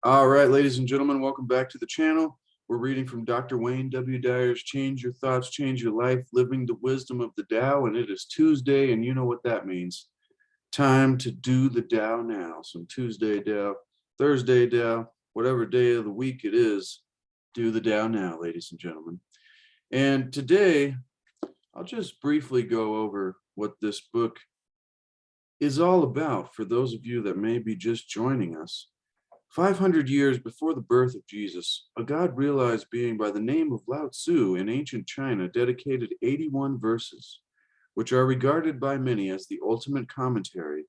All right, ladies and gentlemen, welcome back to the channel. We're reading from Dr. Wayne W. Dyer's Change Your Thoughts, Change Your Life, Living the Wisdom of the Tao, and it is Tuesday, and you know what that means. Time to do the Tao now. Some Tuesday Tao, Thursday Tao, whatever day of the week it is, do the Tao now, ladies and gentlemen. And today, I'll just briefly go over what this book is all about for those of you that may be just joining us. 500 years before the birth of Jesus, a God-realized being by the name of Lao-tzu in ancient China dedicated 81 verses, which are regarded by many as the ultimate commentary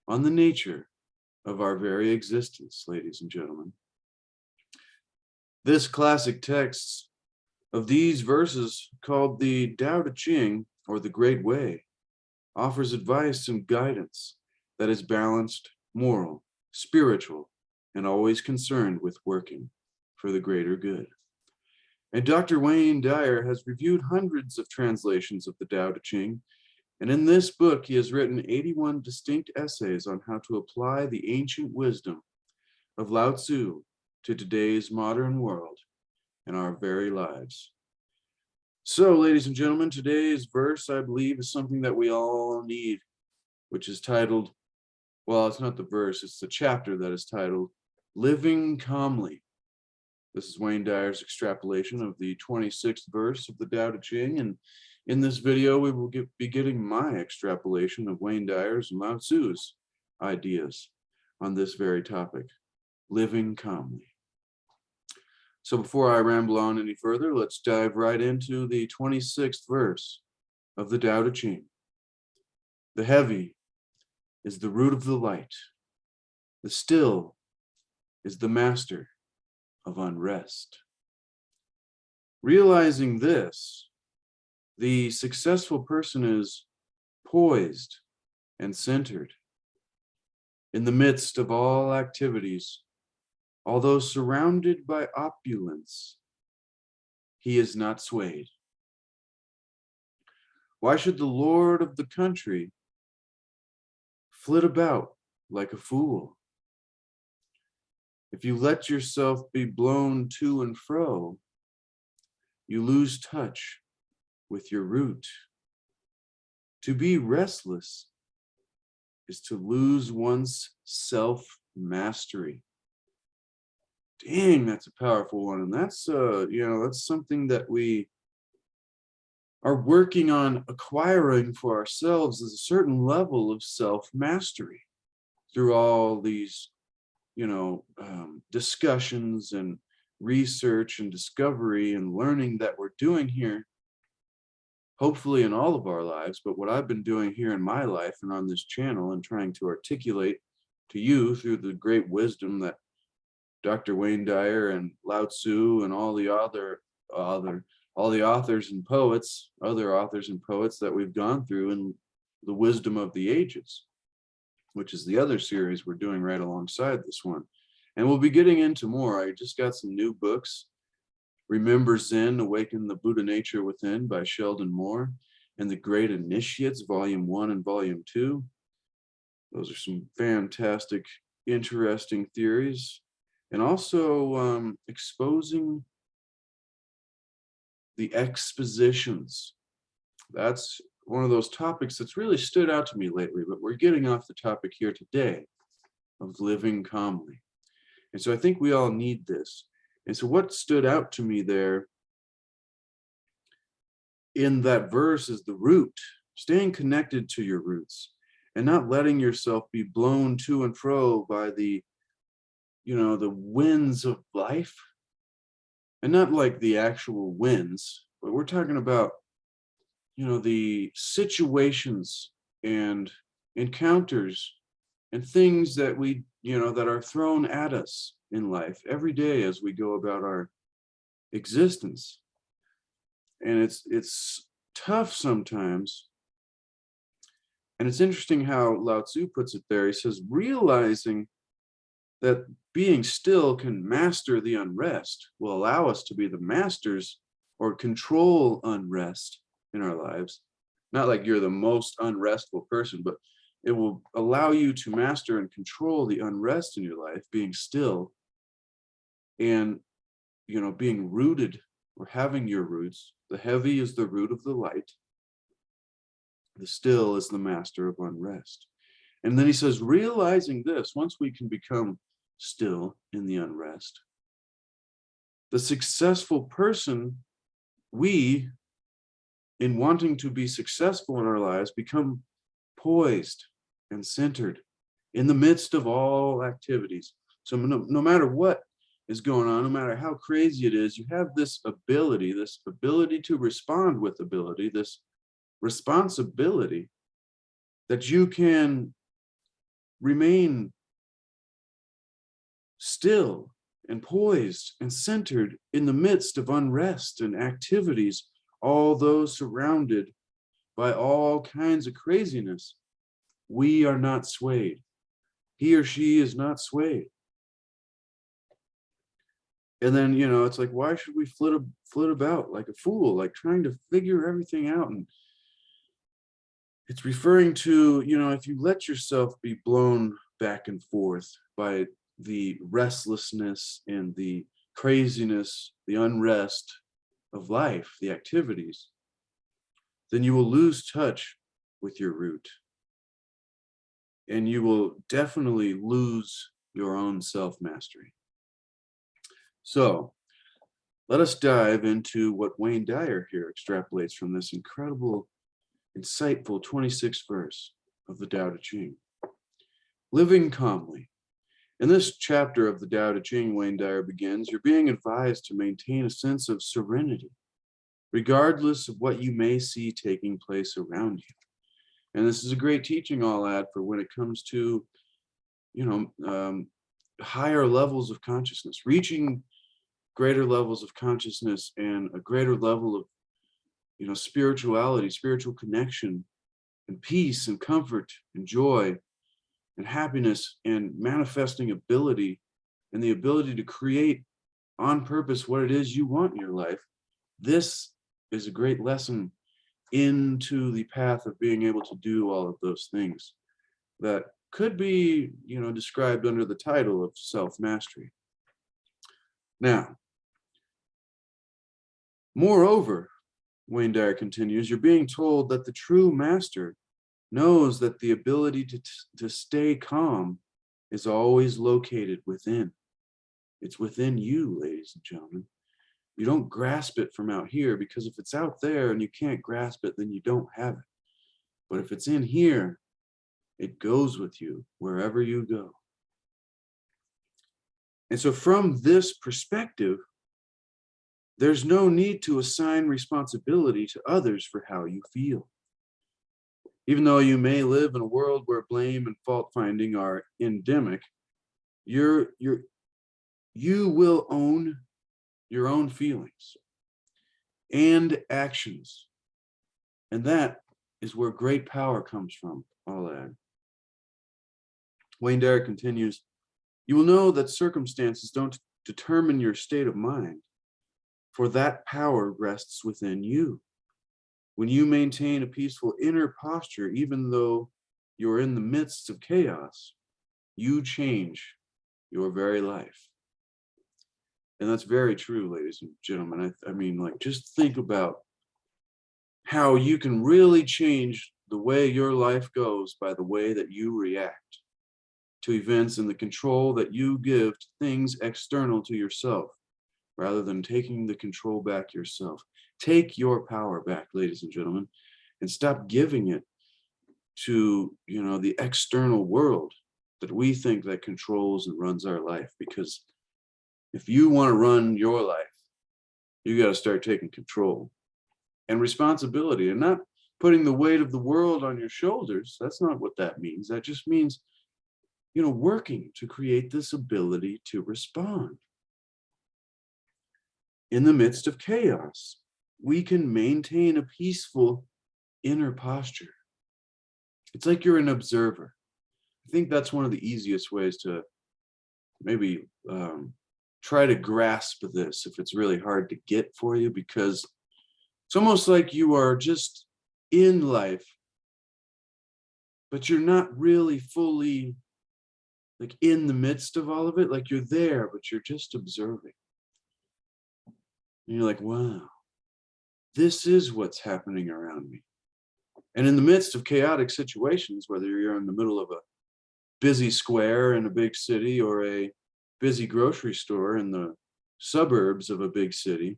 on the nature of our very existence, ladies and gentlemen. This classic text of these verses, called the Tao Te Ching, or the Great Way, offers advice and guidance that is balanced, moral, spiritual, and always concerned with working for the greater good. And Dr. Wayne Dyer has reviewed hundreds of translations of the Tao Te Ching, and in this book he has written 81 distinct essays on how to apply the ancient wisdom of Lao-tzu to today's modern world and our very lives. So, ladies and gentlemen, today's verse, I believe, is something that we all need, which is titled, well, it's not the verse, it's the chapter that is titled, Living Calmly. This is Wayne Dyer's extrapolation of the 26th verse of the Tao Te Ching, and in this video we will be getting my extrapolation of Wayne Dyer's and Lao Tzu's ideas on this very topic, living calmly. So before I ramble on any further, let's dive right into the 26th verse of the Tao Te Ching. The heavy is the root of the light. The still is the master of unrest. Realizing this, the successful person is poised and centered. In the midst of all activities, although surrounded by opulence, he is not swayed. Why should the lord of the country flit about like a fool? If you let yourself be blown to and fro, you lose touch with your root. To be restless is to lose one's self-mastery. Dang, that's a powerful one. And that's, that's something that we are working on acquiring for ourselves, is a certain level of self-mastery through all these discussions and research and discovery and learning that we're doing here, hopefully in all of our lives, but what I've been doing here in my life and on this channel and trying to articulate to you through the great wisdom that Dr. Wayne Dyer and Lao-tzu and all the authors and poets, other authors and poets that we've gone through in the wisdom of the ages, which is the other series we're doing right alongside this one. And we'll be getting into more. I just got some new books. Remember Zen, Awaken the Buddha Nature Within by Sheldon Moore, and The Great Initiates, Volume 1 and Volume 2. Those are some fantastic, interesting theories. And also exposing the expositions. That's one of those topics that's really stood out to me lately, but we're getting off the topic here today of living calmly. And so I think we all need this. And so what stood out to me there in that verse is the root, staying connected to your roots and not letting yourself be blown to and fro by the winds of life, and not like the actual winds, but we're talking about the situations and encounters and things that we, that are thrown at us in life every day as we go about our existence. And it's tough sometimes. And it's interesting how Lao-tzu puts it there. He says, realizing that being still can master the unrest will allow us to be the masters or control unrest in our lives. Not like you're the most unrestful person, but it will allow you to master and control the unrest in your life, being still And, being rooted or having your roots, the heavy is the root of the light. The still is the master of unrest. And then he says, realizing this, once we can become still in the unrest, the successful person, we, in wanting to be successful in our lives, become poised and centered in the midst of all activities. So no matter what is going on, no matter how crazy it is, you have this ability to respond with ability, this responsibility that you can remain still and poised and centered in the midst of unrest and activities, all those surrounded by all kinds of craziness. We are not swayed. He or she is not swayed. And then, it's like, why should we flit about like a fool, like trying to figure everything out? And it's referring to, if you let yourself be blown back and forth by the restlessness and the craziness, the unrest of life, the activities, then you will lose touch with your root. And you will definitely lose your own self-mastery. So let us dive into what Wayne Dyer here extrapolates from this incredible, insightful 26th verse of the Tao Te Ching. Living calmly. In this chapter of the Tao Te Ching, Wayne Dyer begins, you're being advised to maintain a sense of serenity, regardless of what you may see taking place around you. And this is a great teaching I'll add for when it comes to, higher levels of consciousness, reaching greater levels of consciousness and a greater level of, spirituality, spiritual connection, and peace and comfort and joy and happiness and manifesting ability and the ability to create on purpose what it is you want in your life. This is a great lesson into the path of being able to do all of those things that could be, described under the title of self-mastery. Now, moreover, Wayne Dyer continues, you're being told that the true master knows that the ability to stay calm is always located within. It's within you, ladies and gentlemen. You don't grasp it from out here, because if it's out there and you can't grasp it, then you don't have it. But if it's in here, it goes with you wherever you go. And so from this perspective, there's no need to assign responsibility to others for how you feel. Even though you may live in a world where blame and fault finding are endemic, you will own your own feelings and actions. And that is where great power comes from, I'll add. Wayne Dyer continues, you will know that circumstances don't determine your state of mind, for that power rests within you. When you maintain a peaceful inner posture, even though you're in the midst of chaos, you change your very life. And that's very true, ladies and gentlemen. I mean, like, just think about how you can really change the way your life goes by the way that you react to events and the control that you give to things external to yourself, rather than taking the control back yourself. Take your power back, ladies and gentlemen, and stop giving it to, the external world that we think that controls and runs our life. Because if you want to run your life, you got to start taking control and responsibility, and not putting the weight of the world on your shoulders. That's not what that means. That just means, working to create this ability to respond. In the midst of chaos, we can maintain a peaceful inner posture. It's like you're an observer. I think that's one of the easiest ways to maybe try to grasp this if it's really hard to get for you, because it's almost like you are just in life, but you're not really fully like in the midst of all of it, like you're there, but you're just observing. And you're like, wow, this is what's happening around me. And in the midst of chaotic situations, whether you're in the middle of a busy square in a big city or a busy grocery store in the suburbs of a big city,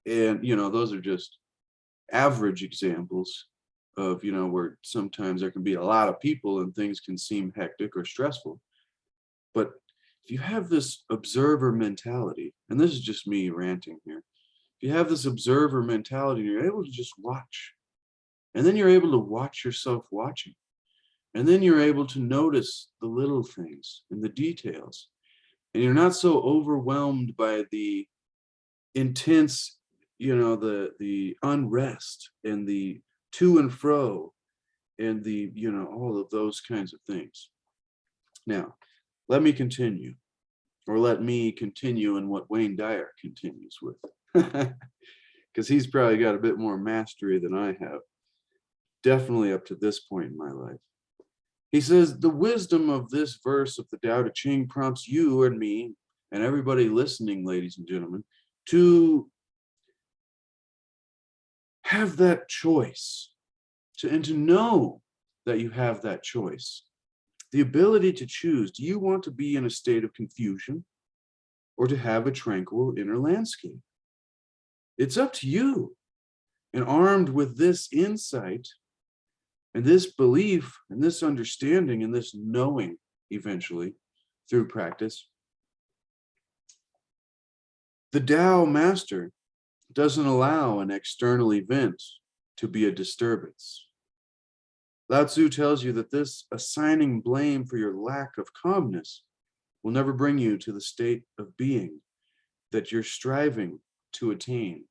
and those are just average examples of where sometimes there can be a lot of people and things can seem hectic or stressful. But if you have this observer mentality, and this is just me ranting here, if you have this observer mentality and you're able to just watch, and then you're able to watch yourself watching, and then you're able to notice the little things and the details, and you're not so overwhelmed by the intense, the unrest and the to and fro and the, all of those kinds of things. Now, let me continue in what Wayne Dyer continues with, because he's probably got a bit more mastery than I have, definitely up to this point in my life. He says, the wisdom of this verse of the Tao Te Ching prompts you and me and everybody listening, ladies and gentlemen, to have that choice, and to know that you have that choice. The ability to choose. Do you want to be in a state of confusion or to have a tranquil inner landscape? It's up to you. And armed with this insight and this belief and this understanding and this knowing eventually through practice, the Tao master doesn't allow an external event to be a disturbance. Lao-tzu tells you that this assigning blame for your lack of calmness will never bring you to the state of being that you're striving to attain.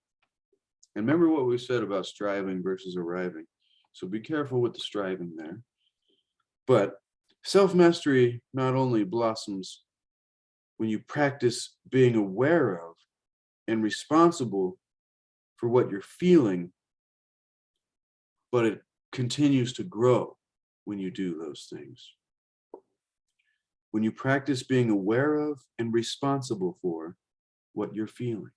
And remember what we said about striving versus arriving. So be careful with the striving there. But self-mastery not only blossoms when you practice being aware of and responsible for what you're feeling, but it continues to grow when you do those things. When you practice being aware of and responsible for what you're feeling.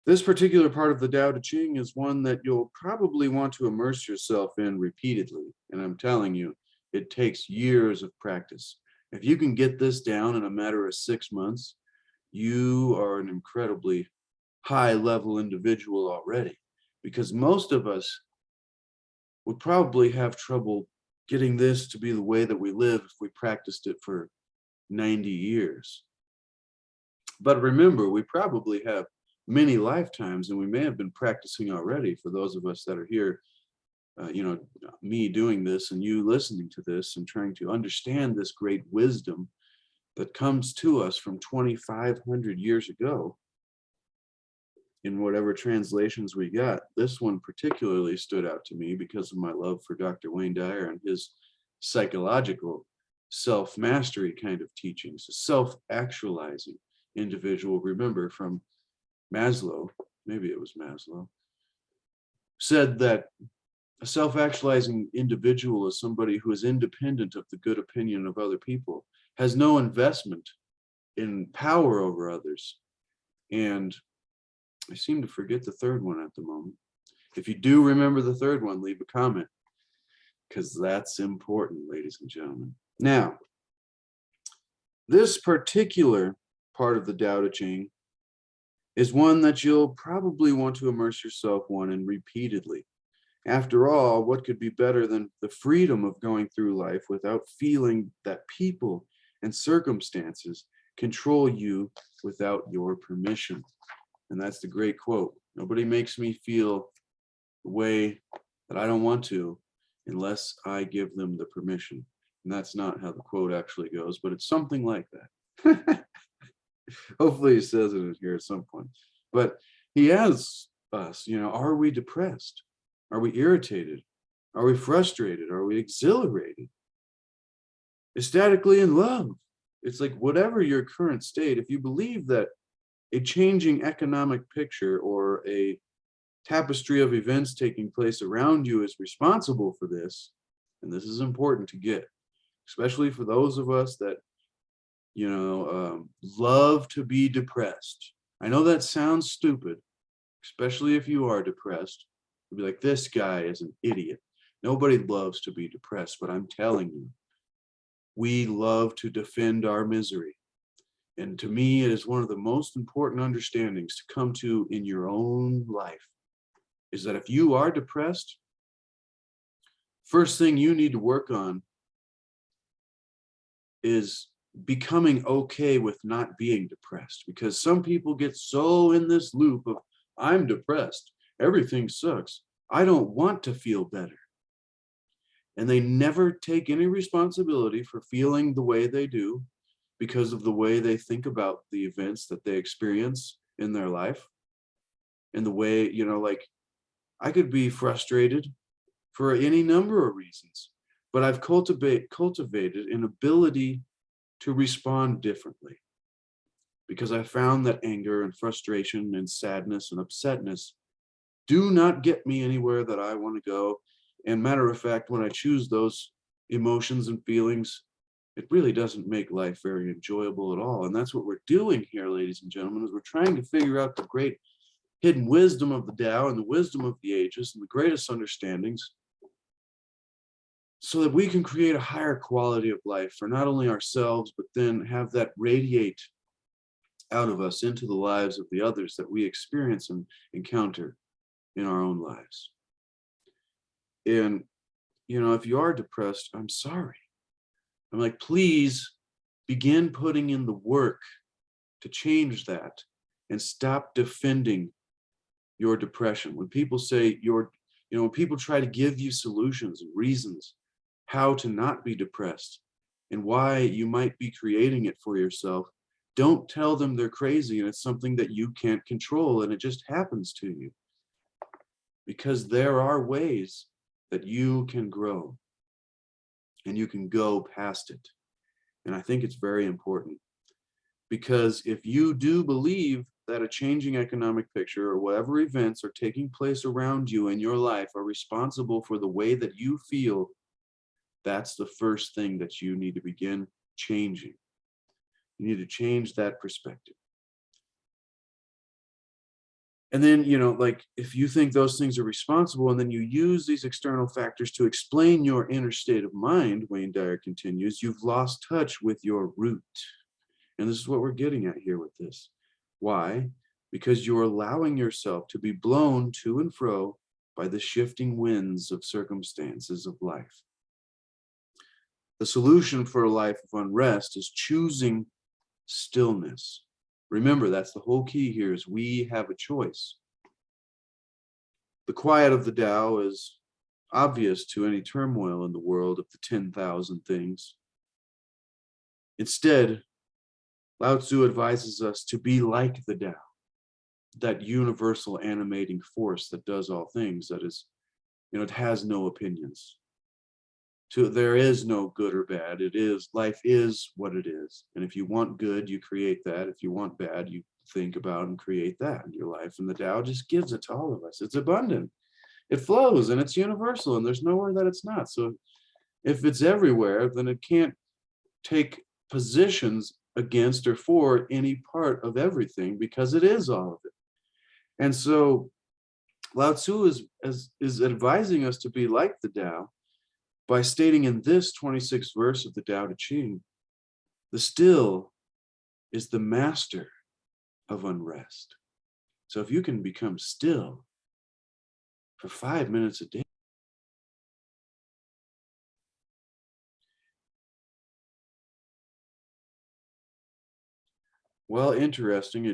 This particular part of the Tao Te Ching is one that you'll probably want to immerse yourself in repeatedly. And I'm telling you, it takes years of practice. If you can get this down in a matter of 6 months, you are an incredibly high-level individual already. Because most of us would probably have trouble getting this to be the way that we live if we practiced it for 90 years. But remember, we probably have many lifetimes, and we may have been practicing already for those of us that are here, me doing this and you listening to this and trying to understand this great wisdom that comes to us from 2,500 years ago. In whatever translations we got, this one particularly stood out to me because of my love for Dr. Wayne Dyer and his psychological self-mastery kind of teachings, self-actualizing individual. Remember from Maslow, maybe it was Maslow, said that a self-actualizing individual is somebody who is independent of the good opinion of other people, has no investment in power over others, and I seem to forget the third one at the moment. If you do remember the third one, leave a comment, because that's important, ladies and gentlemen. Now, this particular part of the Tao Te Ching is one that you'll probably want to immerse yourself in repeatedly. After all, what could be better than the freedom of going through life without feeling that people and circumstances control you without your permission? And that's the great quote. Nobody makes me feel the way that I don't want to unless I give them the permission. And that's not how the quote actually goes, but it's something like that. Hopefully he says it here at some point. But he asks us, are we depressed? Are we irritated? Are we frustrated? Are we exhilarated? Ecstatically in love? It's like whatever your current state, if you believe that a changing economic picture or a tapestry of events taking place around you is responsible for this, and this is important to get. especially for those of us that, love to be depressed. I know that sounds stupid, especially if you are depressed. You'll be like, this guy is an idiot. Nobody loves to be depressed, but I'm telling you, we love to defend our misery. And to me, it is one of the most important understandings to come to in your own life, is that if you are depressed, first thing you need to work on is becoming okay with not being depressed. Because some people get so in this loop of, I'm depressed, everything sucks, I don't want to feel better. And they never take any responsibility for feeling the way they do because of the way they think about the events that they experience in their life. And the way, like, I could be frustrated for any number of reasons, but I've cultivated an ability to respond differently, because I found that anger and frustration and sadness and upsetness do not get me anywhere that I want to go. And matter of fact, when I choose those emotions and feelings, it really doesn't make life very enjoyable at all. And that's what we're doing here, ladies and gentlemen, is we're trying to figure out the great hidden wisdom of the Tao and the wisdom of the ages and the greatest understandings, so that we can create a higher quality of life for not only ourselves, but then have that radiate out of us into the lives of the others that we experience and encounter in our own lives. And, if you are depressed, I'm sorry. I'm like, please begin putting in the work to change that and stop defending your depression. When people say when people try to give you solutions and reasons how to not be depressed and why you might be creating it for yourself, don't tell them they're crazy and it's something that you can't control and it just happens to you. Because there are ways that you can grow and you can go past it. And I think it's very important, because if you do believe that a changing economic picture or whatever events are taking place around you in your life are responsible for the way that you feel, that's the first thing that you need to begin changing. You need to change that perspective. And then, like, if you think those things are responsible and then you use these external factors to explain your inner state of mind, Wayne Dyer continues, you've lost touch with your root. And this is what we're getting at here with this. Why? Because you're allowing yourself to be blown to and fro by the shifting winds of circumstances of life. The solution for a life of unrest is choosing stillness. Remember, that's the whole key here, is we have a choice. The quiet of the Tao is obvious to any turmoil in the world of the 10,000 things. Instead, Lao-tzu advises us to be like the Tao, that universal animating force that does all things, that is, it has no opinions. There is no good or bad. Life is what it is. And if you want good, you create that. If you want bad, you think about and create that in your life. And the Tao just gives it to all of us. It's abundant. It flows and it's universal, and there's nowhere that it's not. So if it's everywhere, then it can't take positions against or for any part of everything, because it is all of it. And so Lao-tzu is advising us to be like the Tao by stating in this 26th verse of the Tao Te Ching, the still is the master of unrest. So if you can become still for 5 minutes a day, well, interesting.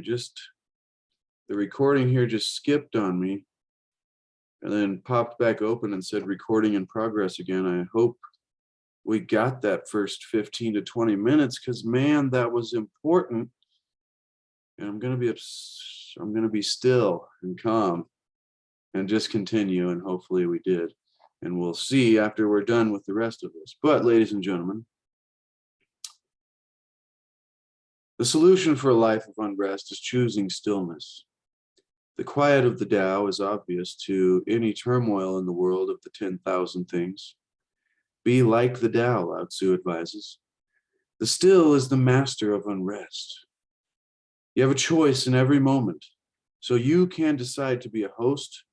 The recording here just skipped on me and then popped back open and said recording in progress again. I hope we got that first 15 to 20 minutes, because man, that was important. And I'm going to be still and calm and just continue, and hopefully we did. And we'll see after we're done with the rest of this. But ladies and gentlemen, the solution for a life of unrest is choosing stillness. The quiet of the Tao is obvious to any turmoil in the world of the 10,000 things. Be like the Tao, Lao-tzu advises. The still is the master of unrest. You have a choice in every moment. So you can decide to be a host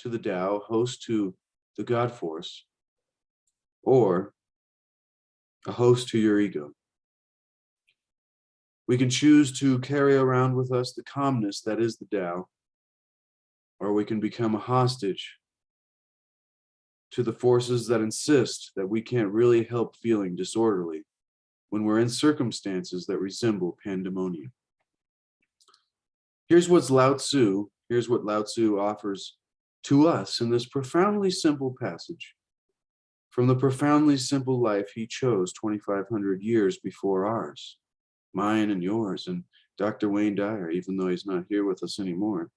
to the Tao, host to the God force, or a host to your ego. We can choose to carry around with us the calmness that is the Tao, or we can become a hostage to the forces that insist that we can't really help feeling disorderly when we're in circumstances that resemble pandemonium. Here's what Lao-tzu offers to us in this profoundly simple passage from the profoundly simple life he chose 2,500 years before ours, mine and yours, and Dr. Wayne Dyer, even though he's not here with us anymore.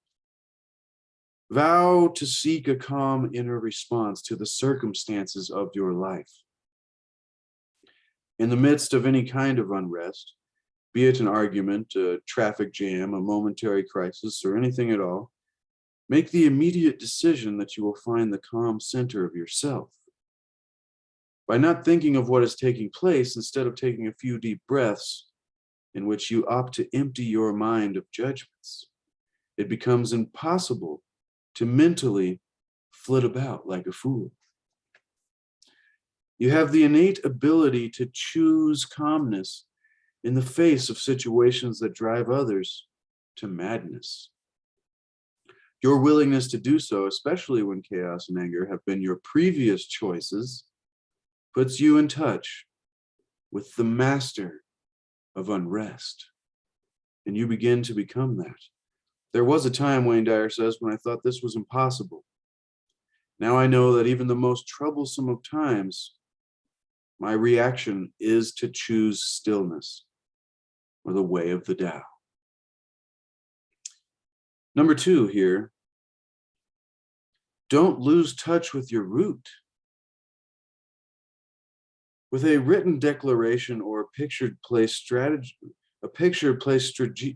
Vow to seek a calm inner response to the circumstances of your life. In the midst of any kind of unrest, be it an argument, a traffic jam, a momentary crisis, or anything at all, make the immediate decision that you will find the calm center of yourself. By not thinking of what is taking place, instead of taking a few deep breaths in which you opt to empty your mind of judgments, it becomes impossible to mentally flit about like a fool. You have the innate ability to choose calmness in the face of situations that drive others to madness. Your willingness to do so, especially when chaos and anger have been your previous choices, puts you in touch with the master of unrest, and you begin to become that. There was a time, Wayne Dyer says, when I thought this was impossible. Now I know that even the most troublesome of times, my reaction is to choose stillness, or the way of the Tao. Number 2 here, don't lose touch with your root. With a written declaration or a picture placed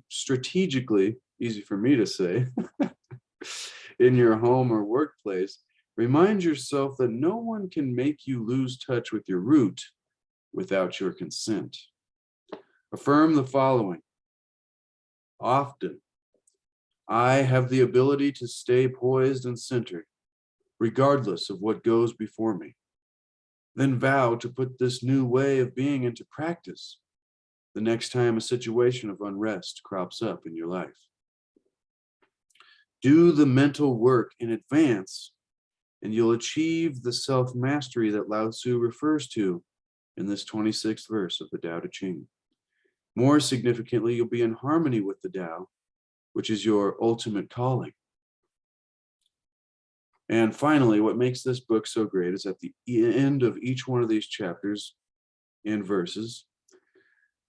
strategically, easy for me to say, in your home or workplace, remind yourself that no one can make you lose touch with your root without your consent. Affirm the following. Often, I have the ability to stay poised and centered, regardless of what goes before me. Then vow to put this new way of being into practice the next time a situation of unrest crops up in your life. Do the mental work in advance, and you'll achieve the self-mastery that Lao-tzu refers to in this 26th verse of the Tao Te Ching. More significantly, you'll be in harmony with the Tao, which is your ultimate calling. And finally, what makes this book so great is at the end of each one of these chapters and verses,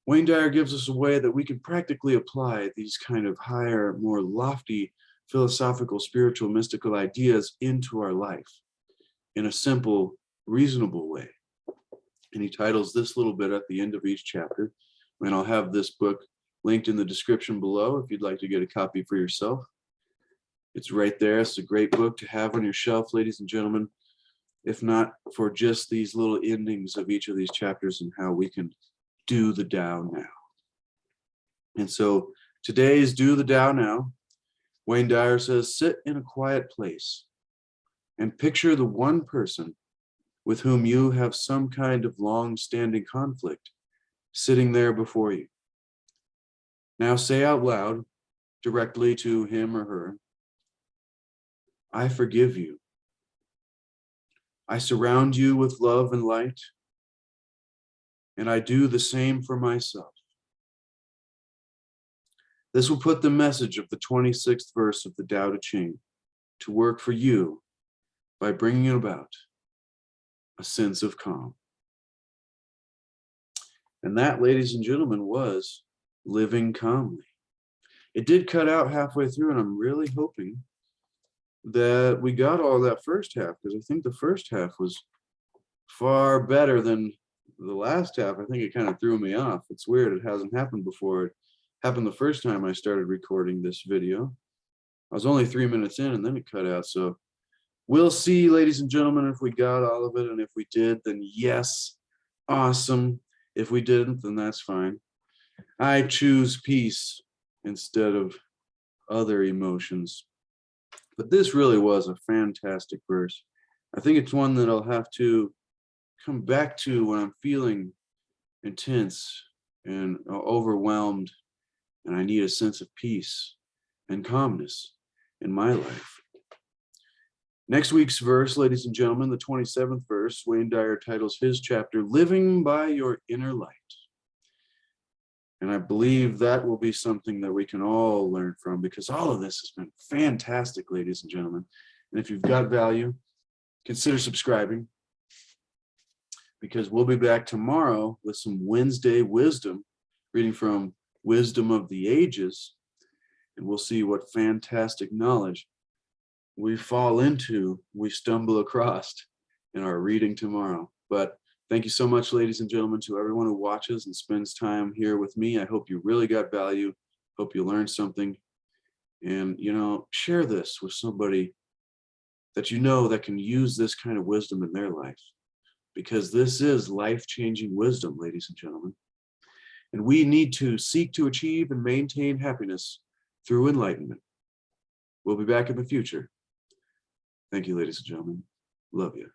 Wayne Dyer gives us a way that we can practically apply these kind of higher, more lofty, philosophical, spiritual, mystical ideas into our life in a simple, reasonable way. And he titles this little bit at the end of each chapter. And I'll have this book linked in the description below if you'd like to get a copy for yourself. It's right there. It's a great book to have on your shelf, ladies and gentlemen, if not for just these little endings of each of these chapters and how we can do the Tao now. And so today's Do the Tao Now, Wayne Dyer says, sit in a quiet place and picture the one person with whom you have some kind of long-standing conflict sitting there before you. Now say out loud, directly to him or her, I forgive you. I surround you with love and light, and I do the same for myself. This will put the message of the 26th verse of the Tao Te Ching to work for you by bringing about a sense of calm. And that, ladies and gentlemen, was living calmly. It did cut out halfway through, and I'm really hoping that we got all that first half, because I think the first half was far better than the last half. I think it kind of threw me off. It's weird. It hasn't happened before. It happened the first time I started recording this video. I was only 3 minutes in, and then it cut out. So We'll see, ladies and gentlemen, if we got all of it. And if we did, then yes, awesome. If we didn't, then that's fine. I choose peace instead of other emotions. But this really was a fantastic verse. I think it's one that I'll have to come back to when I'm feeling intense and overwhelmed, and I need a sense of peace and calmness in my life. Next week's verse, ladies and gentlemen, the 27th verse, Wayne Dyer titles his chapter, Living by Your Inner Light. And I believe that will be something that we can all learn from, because all of this has been fantastic, ladies and gentlemen. And if you've got value, consider subscribing, because we'll be back tomorrow with some Wednesday wisdom, reading from Wisdom of the Ages, and we'll see what fantastic knowledge we fall into, we stumble across in our reading tomorrow. But thank you so much, ladies and gentlemen, to everyone who watches and spends time here with me. I hope you really got value. Hope you learned something. And, you know, share this with somebody that you know that can use this kind of wisdom in their life, because this is life-changing wisdom, ladies and gentlemen. And we need to seek to achieve and maintain happiness through enlightenment. We'll be back in the future. Thank you, ladies and gentlemen. Love you.